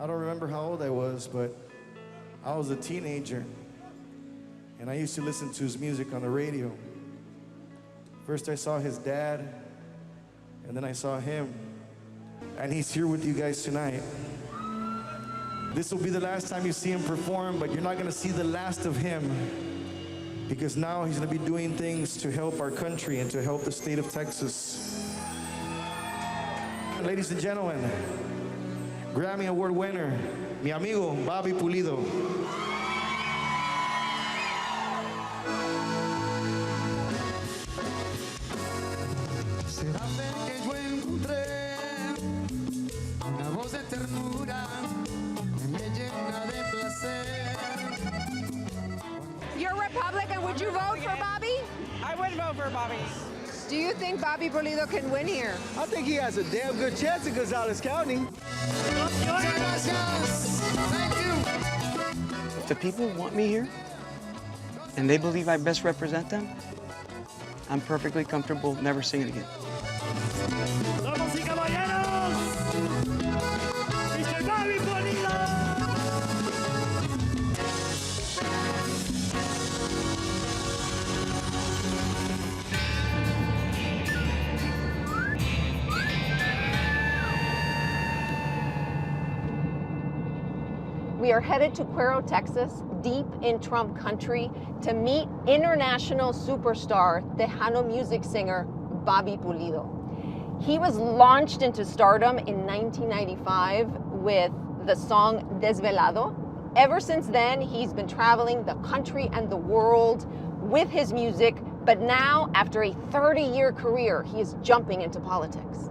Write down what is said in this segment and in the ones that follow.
I don't remember how old I was, but I was a teenager. And I used to listen to his music on the radio. First I saw his dad, and then I saw him. And he's here with you guys tonight. This will be the last time you see him perform, but you're not gonna see the last of him, because now he's gonna be doing things to help our country and to help the state of Texas. Ladies and gentlemen, Grammy Award winner, mi amigo Bobby Pulido. Será ver que yo encontré una voz de ternura que me llena de placer. You're a Republican. Would you vote for Bobby? I would vote for Bobby. Do you think Bobby Pulido can win here? I think he has a damn good chance in Gonzales County. Muchas gracias. Thank you. If the people want me here and they believe I best represent them, I'm perfectly comfortable never singing again. Damas y caballeros, Mr. Bobby Pulido. We are headed to Cuero, Texas, deep in Trump country, to meet international superstar, Tejano music singer, Bobby Pulido. He was launched into stardom in 1995 with the song Desvelado. Ever since then, he's been traveling the country and the world with his music, but now, after a 30-year career, he is jumping into politics.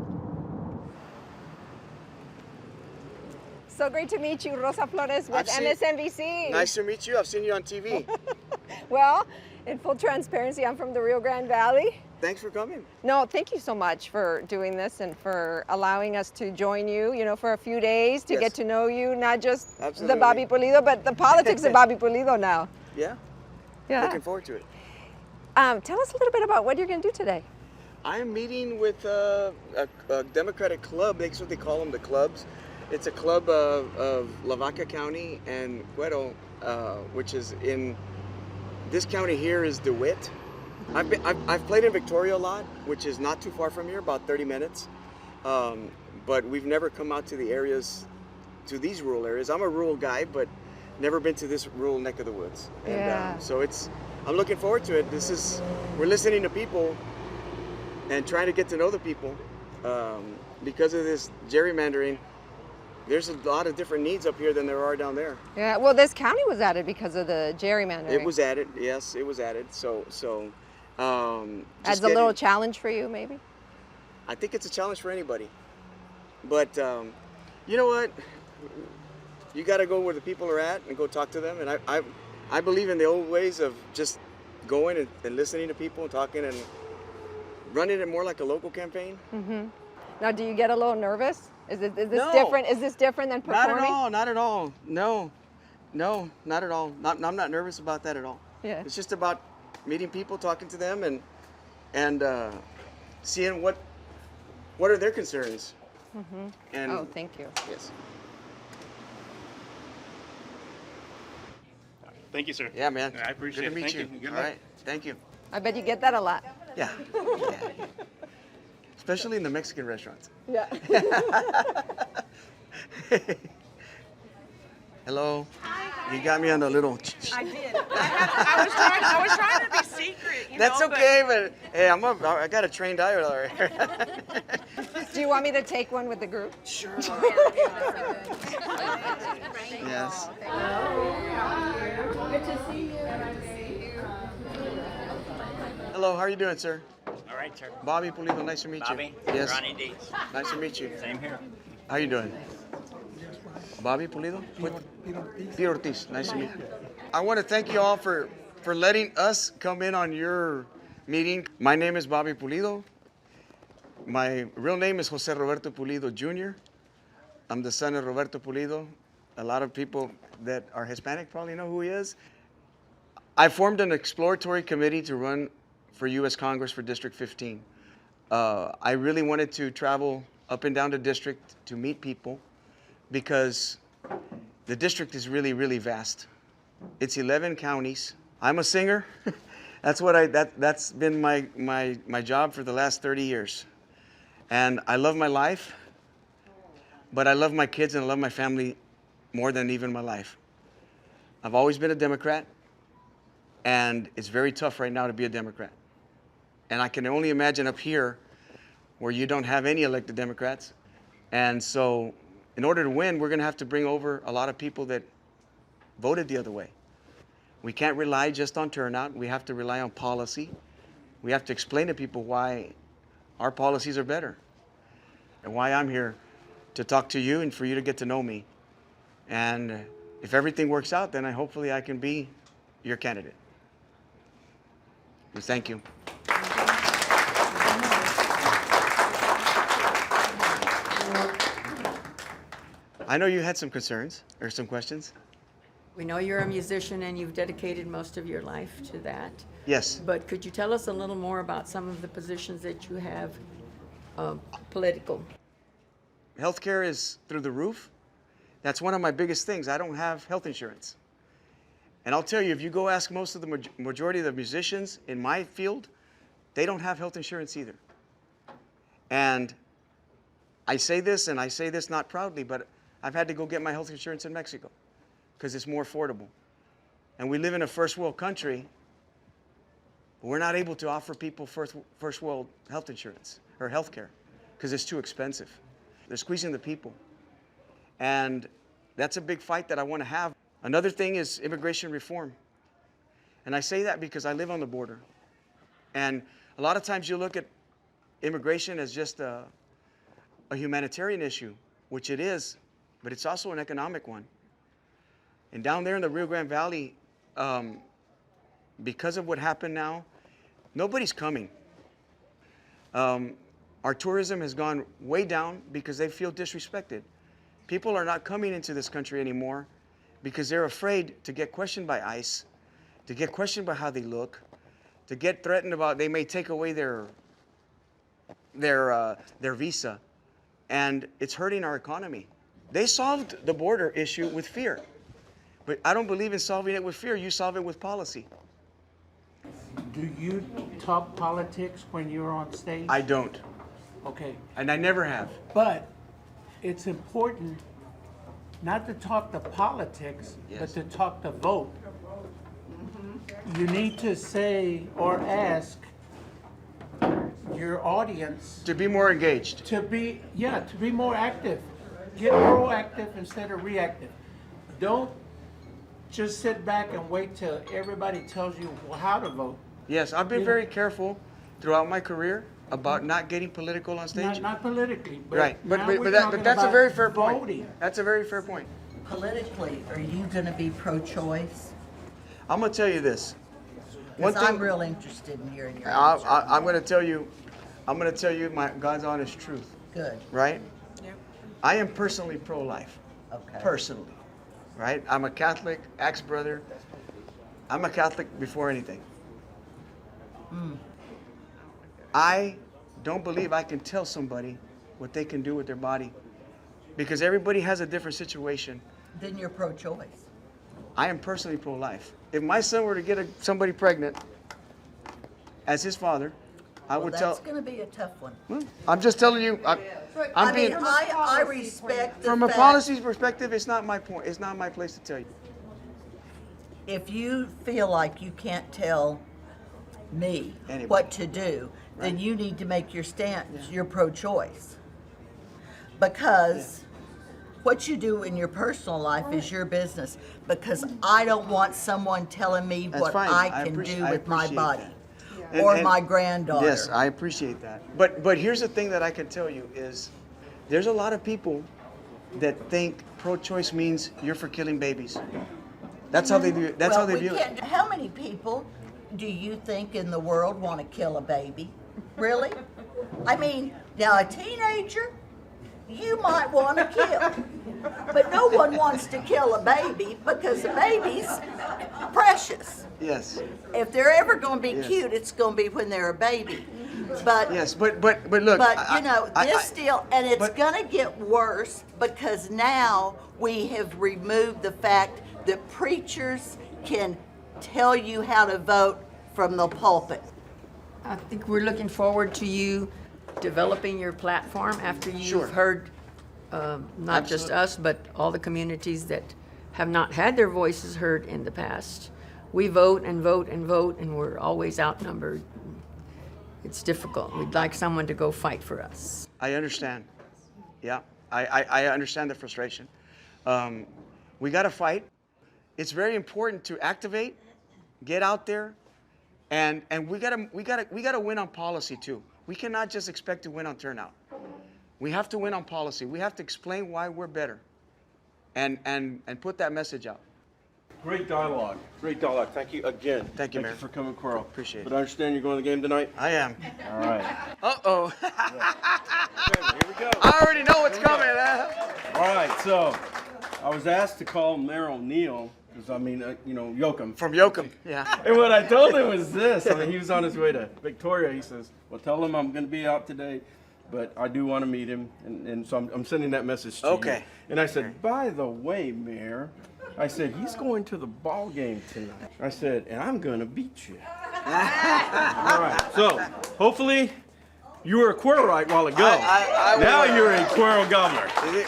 So great to meet you, Rosa Flores with MSNBC. Nice to meet you. I've seen you on TV. Well, in full transparency, I'm from the Rio Grande Valley. Thanks for coming. No, thank you so much for doing this and for allowing us to join you, for a few days to Yes. get to know you, not just Absolutely. the Bobby Pulido, but the politics of Bobby Pulido now. Yeah, Yeah. looking forward to it. Tell us a little bit about what you're going to do today. I'm meeting with a Democratic club. That's what they call them, the clubs. It's a club of Lavaca County and Cuero, which is in this county here is DeWitt. I've played in Victoria a lot, which is not too far from here, about 30 minutes. But we've never come out to the areas, to these rural areas. I'm a rural guy, but never been to this rural neck of the woods. And Yeah. so I'm looking forward to it. We're listening to people and trying to get to know the people. Because of this gerrymandering, there's a lot of different needs up here than there are down there. Yeah, well, this county was added because of the gerrymandering. It was added, yes, it was added. So As a little challenge for you, maybe? I think it's a challenge for anybody. But you know what? You got to go where the people are at and go talk to them. And I believe in the old ways of just going and listening to people and talking and running it more like a local campaign. Mm-hmm. Now, do you get a little nervous? Is this No. different? Is this different than Not performing? at all, not at all. No, not at all. I'm not nervous about that at all. Yeah. It's just about meeting people, talking to them, and seeing what are their concerns. Mm-hmm. And Oh, thank you. yes. Thank you, sir. Yeah, man. I appreciate Good to it. meet Thank you. Good All luck. right. Thank you. I bet you get that a lot. Yeah. Yeah. Especially in the Mexican restaurants. Yeah. Hello. You got me on a little. I did. I was trying to be secret. That's okay, but hey, I got a trained eye over here. Do you want me to take one with the group? Sure. Yes. Good to see you. Hello, how are you doing, sir? All right, sir. Bobby Pulido, nice to meet Bobby, you. Yes. Ronnie Deeds. Nice to meet you. Same here. How you doing? Bobby Pulido? Peter Ortiz, nice to meet you. I want to thank you all for letting us come in on your meeting. My name is Bobby Pulido. My real name is Jose Roberto Pulido Jr. I'm the son of Roberto Pulido. A lot of people that are Hispanic probably know who he is. I formed an exploratory committee to run for U.S. Congress for District 15. I really wanted to travel up and down the district to meet people because The district is really, really vast. It's 11 counties. I'm a singer. That's been my job for the last 30 years. And I love my life, but I love my kids and I love my family more than even my life. I've always been a Democrat, and it's very tough right now to be a Democrat. And I can only imagine up here where you don't have any elected Democrats. And so in order to win, we're going to have to bring over a lot of people that voted the other way. We can't rely just on turnout. We have to rely on policy. We have to explain to people why our policies are better and why I'm here to talk to you and for you to get to know me. And if everything works out, then hopefully I can be your candidate. And thank you. I know you had some concerns or some questions. We know you're a musician and you've dedicated most of your life to that. Yes. But could you tell us a little more about some of the positions that you have political? Healthcare is through the roof. That's one of my biggest things. I don't have health insurance. And I'll tell you, if you go ask most of the majority of the musicians in my field, they don't have health insurance either. And I say this, and I say this not proudly, but I've had to go get my health insurance in Mexico because it's more affordable. And we live in a first world country, but we're not able to offer people first world health insurance or health care because it's too expensive. They're squeezing the people. And that's a big fight that I want to have. Another thing is immigration reform. And I say that because I live on the border. And a lot of times you look at immigration as just a humanitarian issue, which it is, but it's also an economic one. And down there in the Rio Grande Valley, because of what happened now, nobody's coming. Our tourism has gone way down because they feel disrespected. People are not coming into this country anymore because they're afraid to get questioned by ICE, to get questioned by how they look, to get threatened about they may take away their visa, and it's hurting our economy. They solved the border issue with fear, but I don't believe in solving it with fear. You solve it with policy. Do you talk politics when you're on stage? I don't, Okay, and I never have. but it's important not to talk the politics, but Yes. to talk the vote. You need to say or ask your audience To be more engaged. to be more active. Get proactive instead of reactive. Don't just sit back and wait till everybody tells you how to vote. Yes, I've been very careful throughout my career about not getting political on stage. Not politically, but Right, now we're but talking that's a about very fair point. voting. That's a very fair point. Politically, are you going to be pro-choice? I'm gonna tell you this. One Because I'm thing, real interested in hearing your answer. I'm gonna tell you my God's honest truth, Good, right? I am personally pro-life, okay. personally, right? I'm a Catholic, ex-brother. I'm a Catholic before anything. I don't believe I can tell somebody what they can do with their body because everybody has a different situation. Then you're pro-choice. I am personally pro-life. If my son were to get somebody pregnant as his father, I Well, would that's tell. going to be a tough one. I'm just telling you. I'm being. I respect the From a fact, policy perspective, it's not my point. It's not my place to tell you. if you feel like you can't tell me Anybody. what to do, then you need to make your stance, you're pro-choice. Because what you do in your personal life is your business. Because I don't want someone telling me That's what fine. I I can appreciate- do I with my appreciate body. that. Or And- my granddaughter. Yes, I appreciate that. But here's the thing that I can tell you is, there's a lot of people that think pro-choice means you're for killing babies. That's how they do it. That's how they view it. How many people do you think in the world want to kill a baby? Really? I mean, now a teenager, you might want to kill. But no one wants to kill a baby because a baby's precious. Yes. If they're ever going to be Yes. cute, it's going to be when they're a baby. But Yes, but look. But you know, I- this deal, and it's but- gonna get worse because now we have removed the fact that preachers can tell you how to vote from the pulpit. I think we're looking forward to you developing your platform after you've Sure. heard not just us, but all the communities that have not had their voices heard in the past. We vote and vote and vote, and we're always outnumbered. It's difficult. We'd like someone to go fight for us. I understand. Yeah, I understand the frustration. We got to fight. It's very important to activate, get out there, and we gotta win on policy too. We cannot just expect to win on turnout. We have to win on policy. We have to explain why we're better, and put that message out. Great dialogue. Great dialogue. Thank you again. Thank you, Mayor. for coming, Cuero. Appreciate it. But I understand you're going to the game tonight? I am. All right. Uh-oh. Here we go. I already know what's coming. All right, so I was asked to call Mayor O'Neill, because Yoakum. From Yoakum, yeah. And what I told him was this. I mean, he was on his way to Victoria. He says, well, tell him I'm going to be out today, but I do want to meet him. And so I'm sending that message to you. Okay. And I said, by the way, Mayor, I said, he's going to the ball game tonight. I said, and I'm going to beat you. All right, so hopefully you were a Cuerorite while ago. Now you're a Cuero gobbler.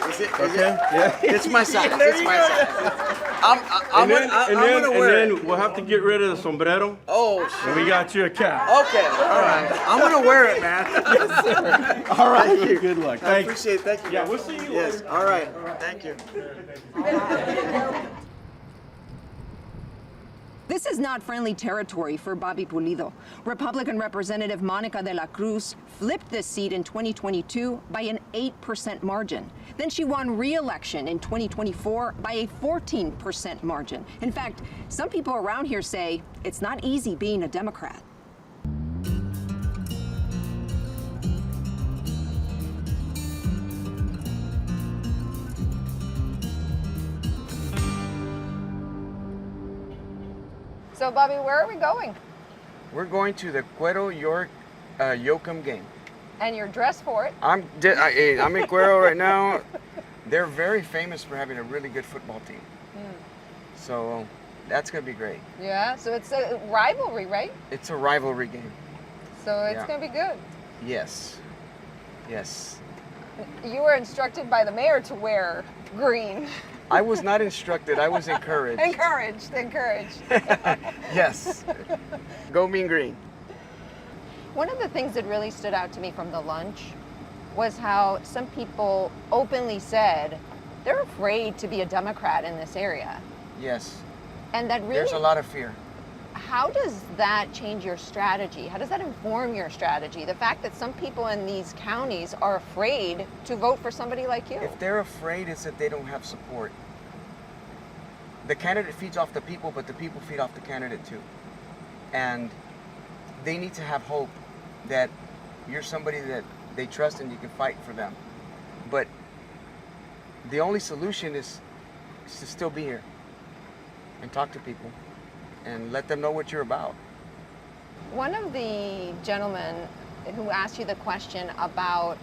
Is it? Okay? Yeah. It's my size. There It's you my go. size. I'm gonna wear and it. then we'll have to get rid of the sombrero. Oh, And we got you a cap. okay. All right. I'm gonna wear it, man. Yes, sir. All right. Thank you. Good luck. I Thank you. appreciate it. Thank you. Yeah, guys. we'll see you Yes. later. All right. Thank you. This is not friendly territory for Bobby Pulido. Republican Representative Monica de la Cruz flipped this seat in 2022 by an 8% margin. Then she won re-election in 2024 by a 14% margin. In fact, some people around here say it's not easy being a Democrat. So, Bobby, where are we going? We're going to the Cuero York Yoakum game. And you're dressed for it. I'm in Cuero right now. They're very famous for having a really good football team. So that's gonna be great. Yeah, so it's a rivalry, right? It's a rivalry game. So it's Yeah. going to be good. Yes. Yes. You were instructed by the mayor to wear green. I was not instructed. I was encouraged. Encouraged. Yes. Go Mean Green. One of the things that really stood out to me from the lunch was how some people openly said they're afraid to be a Democrat in this area. Yes. And that really, There's a lot of fear. how does that change your strategy? How does that inform your strategy? The fact that some people in these counties are afraid to vote for somebody like you. If they're afraid, it's that they don't have support. The candidate feeds off the people, but the people feed off the candidate too. And they need to have hope that you're somebody that they trust and you can fight for them. But the only solution is to still be here and talk to people and let them know what you're about. One of the gentlemen who asked you the question about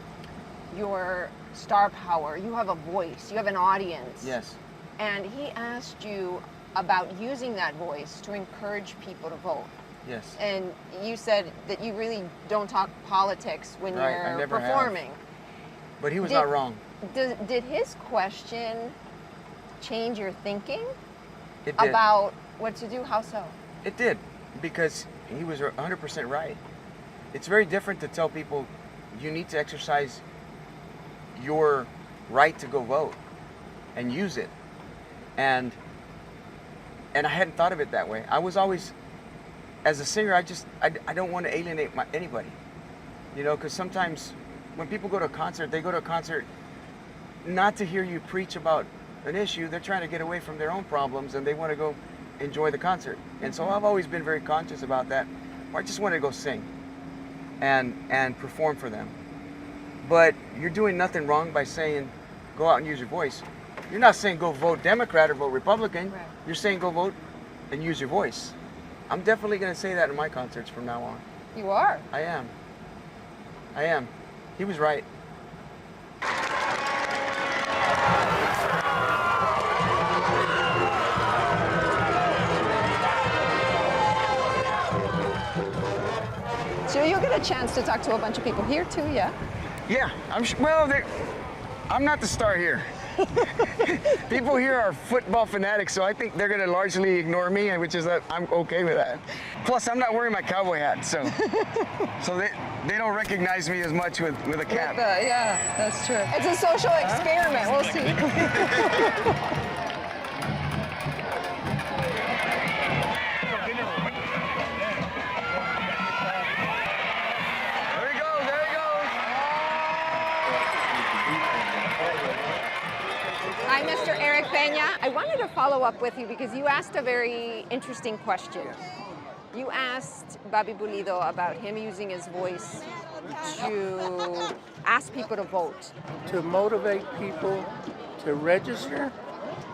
your star power, you have a voice, you have an audience. Yes. And he asked you about using that voice to encourage people to vote. Yes. And you said that you really don't talk politics when Right, I you're never have. performing. But he was Did- not wrong. Did his question change your thinking It did. about what to do? How so? It did, because he was 100% right. It's very different to tell people you need to exercise your right to go vote and use it. And I hadn't thought of it that way. I was always, as a singer, I don't want to alienate anybody. You know, because sometimes when people go to a concert, they go to a concert not to hear you preach about an issue. They're trying to get away from their own problems and they want to go enjoy the concert. And so I've always been very conscious about that. I just want to go sing and perform for them. But you're doing nothing wrong by saying go out and use your voice. You're not saying go vote Democrat or vote Republican. Right. You're saying go vote and use your voice. I'm definitely going to say that in my concerts from now on. You are. I am. I am. He was right. So you'll get a chance to talk to a bunch of people here too, yeah? Yeah, I'm not the star here. People here are football fanatics, so I think they're gonna largely ignore me, which is I'm okay with that. Plus, I'm not wearing my cowboy hat, so they don't recognize me as much with a cap. Yeah, that's true. It's a social experiment. We'll see. Hi, Mr. Eric Peña. I wanted to follow up with you because you asked a very interesting question. You asked Bobby Pulido about him using his voice to ask people to vote. To motivate people to register.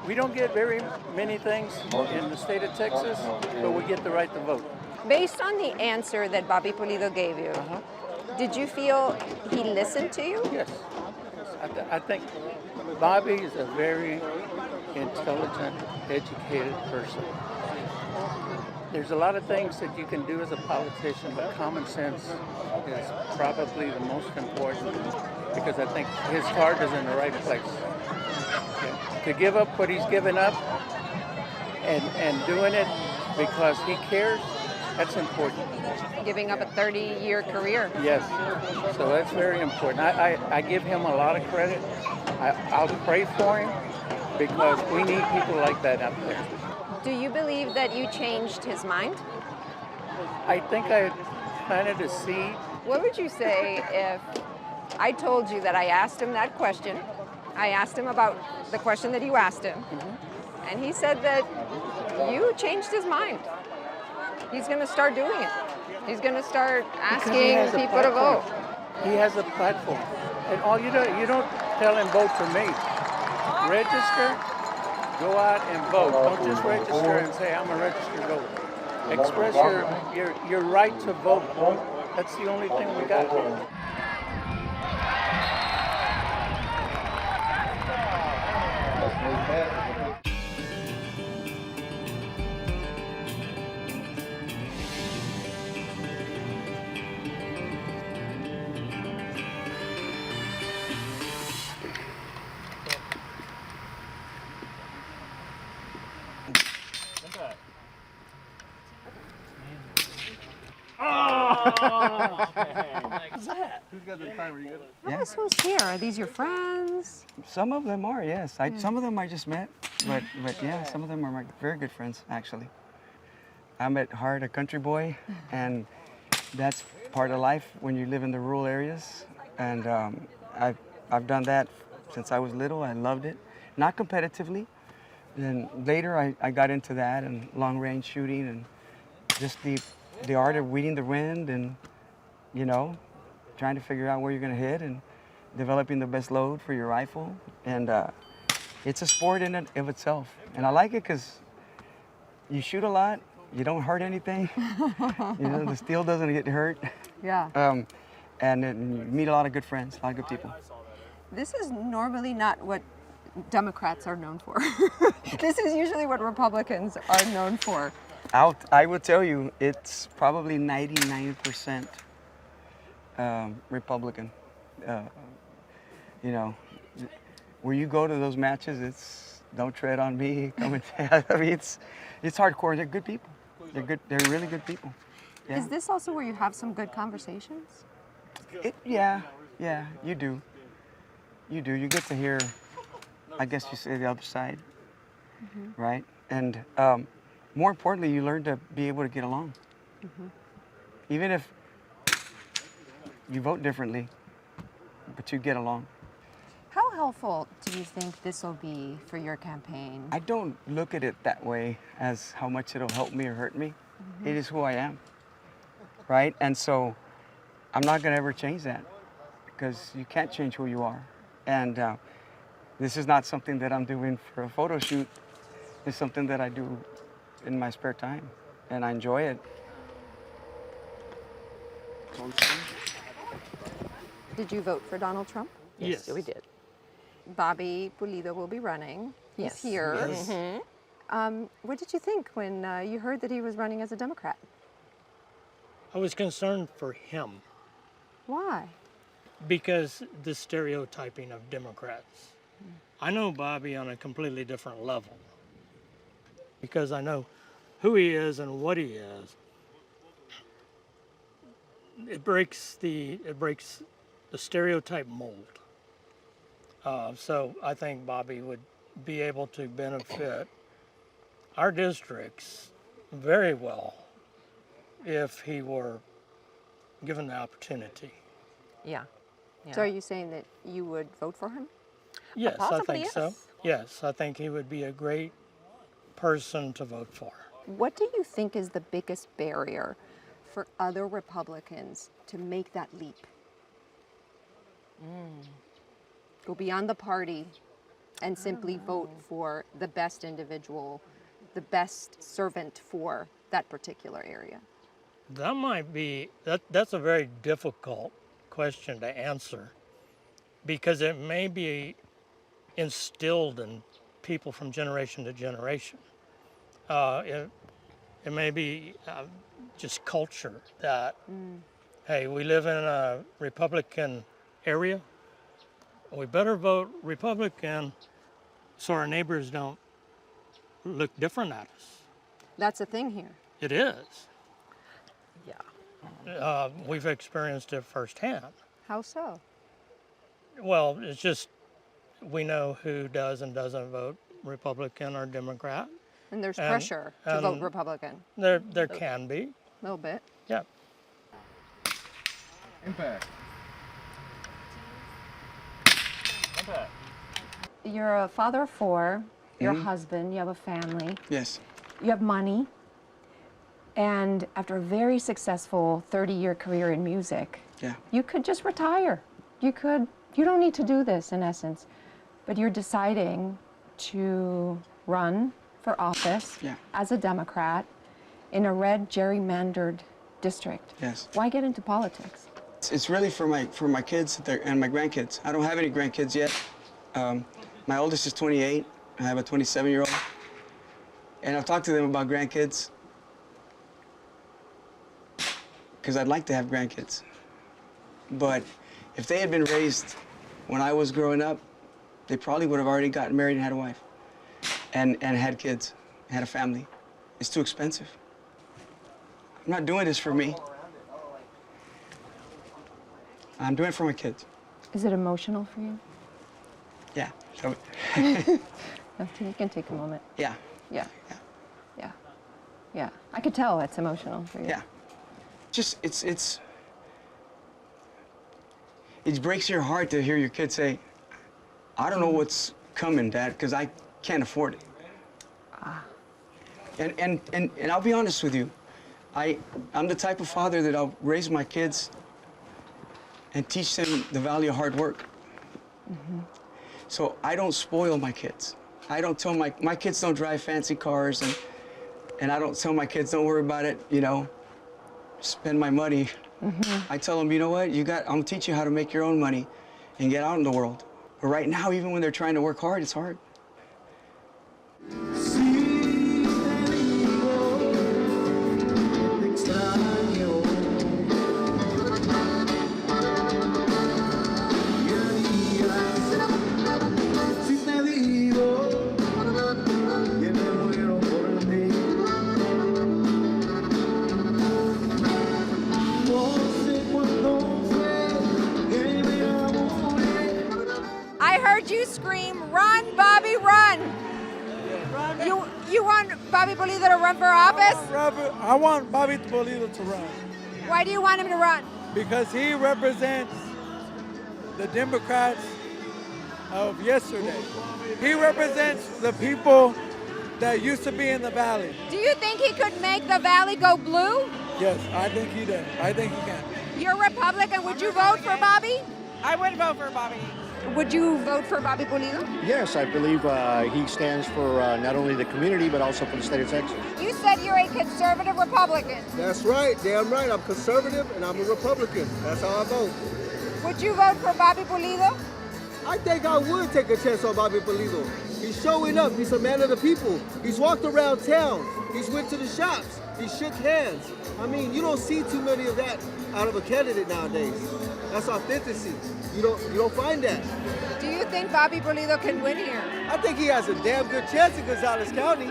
We don't get very many things in the state of Texas, but we get the right to vote. Based on the answer that Bobby Pulido gave you, did you feel he listened to you? Yes. I think Bobby is a very intelligent, educated person. There's a lot of things that you can do as a politician, but common sense is probably the most important because I think his heart is in the right place. Okay. To give up what he's given up and doing it because he cares, that's important. Giving up a 30-year career. Yes, so that's very important. I give him a lot of credit. I'll pray for him because we need people like that out there. Do you believe that you changed his mind? I think I planted a seed. What would you say if I told you that I asked him that question? I asked him about the question that you asked him, and he said that you changed his mind. He's going to start doing it. He's going to start asking people to vote. He has a platform. And all you don't tell him vote for me. Register, go out and vote. Don't just register and say I'm a registered voter. Express your right to vote. That's the only thing we got. Who's that? Who's got the timer? You got Tell us who's here. Are these your friends? Some of them are, yes. Some of them I just met, but yeah, some of them are my very good friends, actually. I'm at heart a country boy, and that's part of life when you live in the rural areas. And I've done that since I was little. I loved it, not competitively. Then later I got into that and long range shooting and just the art of reading the wind and, you know, trying to figure out where you're gonna hit and developing the best load for your rifle. And it's a sport in and of itself. And I like it because you shoot a lot, you don't hurt anything. You know, the steel doesn't get hurt. Yeah. And then you meet a lot of good friends, a lot of good people. This is normally not what Democrats are known for. This is usually what Republicans are known for. I will tell you, it's probably 99% Republican. You know, where you go to those matches, it's don't tread on me. Come and, I mean, it's hardcore. They're good people. They're good. They're really good people. Yeah. Is this also where you have some good conversations? Yeah, you do. You do. You get to hear, I guess you say, the other side, right? And more importantly, you learn to be able to get along. Even if you vote differently, but you get along. How helpful do you think this will be for your campaign? I don't look at it that way as how much it'll help me or hurt me. It is who I am, right? And so I'm not gonna ever change that because you can't change who you are. And this is not something that I'm doing for a photo shoot. It's something that I do in my spare time, and I enjoy it. Did you vote for Donald Trump? Yes, we did. Bobby Pulido will be running. He's here. What did you think when you heard that he was running as a Democrat? I was concerned for him Why? because the stereotyping of Democrats. I know Bobby on a completely different level because I know who he is and what he is. It breaks the stereotype mold. So I think Bobby would be able to benefit our districts very well if he were given the opportunity. Yeah. So are you saying that you would vote for him? Yes, I Possibly, think so. Yes, I think he would be a great person to vote for. What do you think is the biggest barrier for other Republicans to make that leap? Go beyond the party and simply vote for the best individual, the best servant for that particular area. That might be, that's a very difficult question to answer because it may be instilled in people from generation to generation. It may be just culture that, hey, we live in a Republican area, we better vote Republican so our neighbors don't look different at us. That's the thing here. It is. Yeah. We've experienced it firsthand. How so? Well, it's just we know who does and doesn't vote Republican or Democrat. And there's pressure to vote Republican. There can be. A little bit. Yeah. Impact. Impact. You're a father of four, you're a husband, you have a family, Yes. you have money, and after a very successful 30-year career in music, Yeah. you could just retire. You don't need to do this in essence, but you're deciding to run for office as a Democrat in a red gerrymandered district. Yes. Why get into politics? It's really for my kids and my grandkids. I don't have any grandkids yet. My oldest is 28. I have a 27-year-old. And I've talked to them about grandkids because I'd like to have grandkids. But if they had been raised when I was growing up, they probably would have already gotten married and had a wife and had kids, had a family. It's too expensive. I'm not doing this for me. I'm doing it for my kids. Is it emotional for you? Yeah. So, You can take a moment. yeah. Yeah. Yeah. Yeah. I could tell it's emotional for you. Yeah. Just, it breaks your heart to hear your kid say, I don't know what's coming, Dad, because I can't afford it. And I'll be honest with you. I'm the type of father that I'll raise my kids and teach them the value of hard work. So I don't spoil my kids. I don't tell my kids don't drive fancy cars, and I don't tell my kids don't worry about it, spend my money. I tell them, you know what, I'm gonna teach you how to make your own money and get out in the world. But right now, even when they're trying to work hard, it's hard. I heard you scream, "Run, Bobby, run!" You want Bobby Pulido to run for office? I want Bobby Pulido to run Why do you want him to run? because he represents the Democrats of yesterday. He represents the people that used to be in the valley. Do you think he could make the valley go blue? Yes, I think he does. I think he can. You're Republican. Would you vote for Bobby? I would vote for Bobby. Would you vote for Bobby Pulido? Yes, I believe he stands for not only the community, but also for the state of Texas. You said you're a conservative Republican. That's right. Damn right. I'm conservative and I'm a Republican. That's how I vote. Would you vote for Bobby Pulido? I think I would take a chance on Bobby Pulido. He's showing up. He's a man of the people. He's walked around town. He's went to the shops. He shook hands. I mean, you don't see too many of that out of a candidate nowadays. That's authenticity. You don't find that. Do you think Bobby Pulido can win here? I think he has a damn good chance in Gonzales County.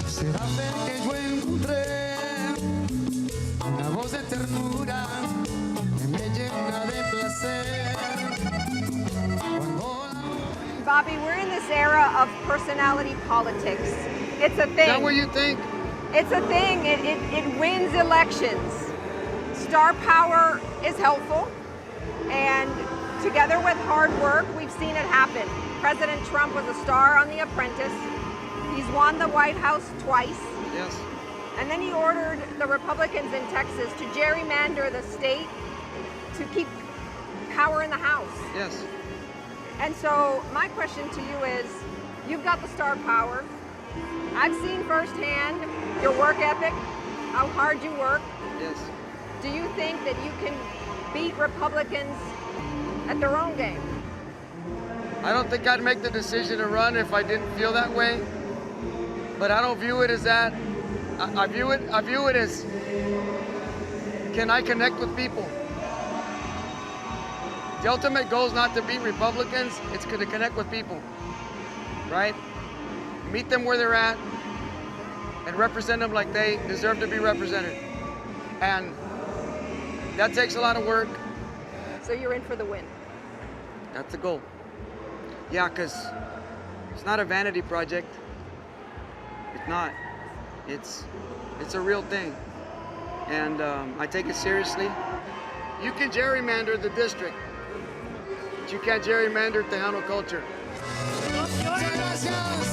Será ver que yo encontré una voz de ternura que me llena de placer. Bobby, we're in this era of personality politics. It's a thing. Is that what you think? It's a thing. It wins elections. Star power is helpful, and together with hard work, we've seen it happen. President Trump was a star on The Apprentice. He's won the White House twice. Yes. And then he ordered the Republicans in Texas to gerrymander the state to keep power in the House. Yes. And so my question to you is, you've got the star power. I've seen firsthand your work ethic, how hard you work. Yes. Do you think that you can beat Republicans at their own game? I don't think I'd make the decision to run if I didn't feel that way. But I don't view it as that. I view it as, can I connect with people? The ultimate goal is not to beat Republicans, it's to connect with people, right? Meet them where they're at and represent them like they deserve to be represented. And that takes a lot of work. So you're in for the win. That's the goal. Yeah, because it's not a vanity project. It's not. It's a real thing. And I take it seriously. You can gerrymander the district, but you can't gerrymander Tejano culture. Gracias.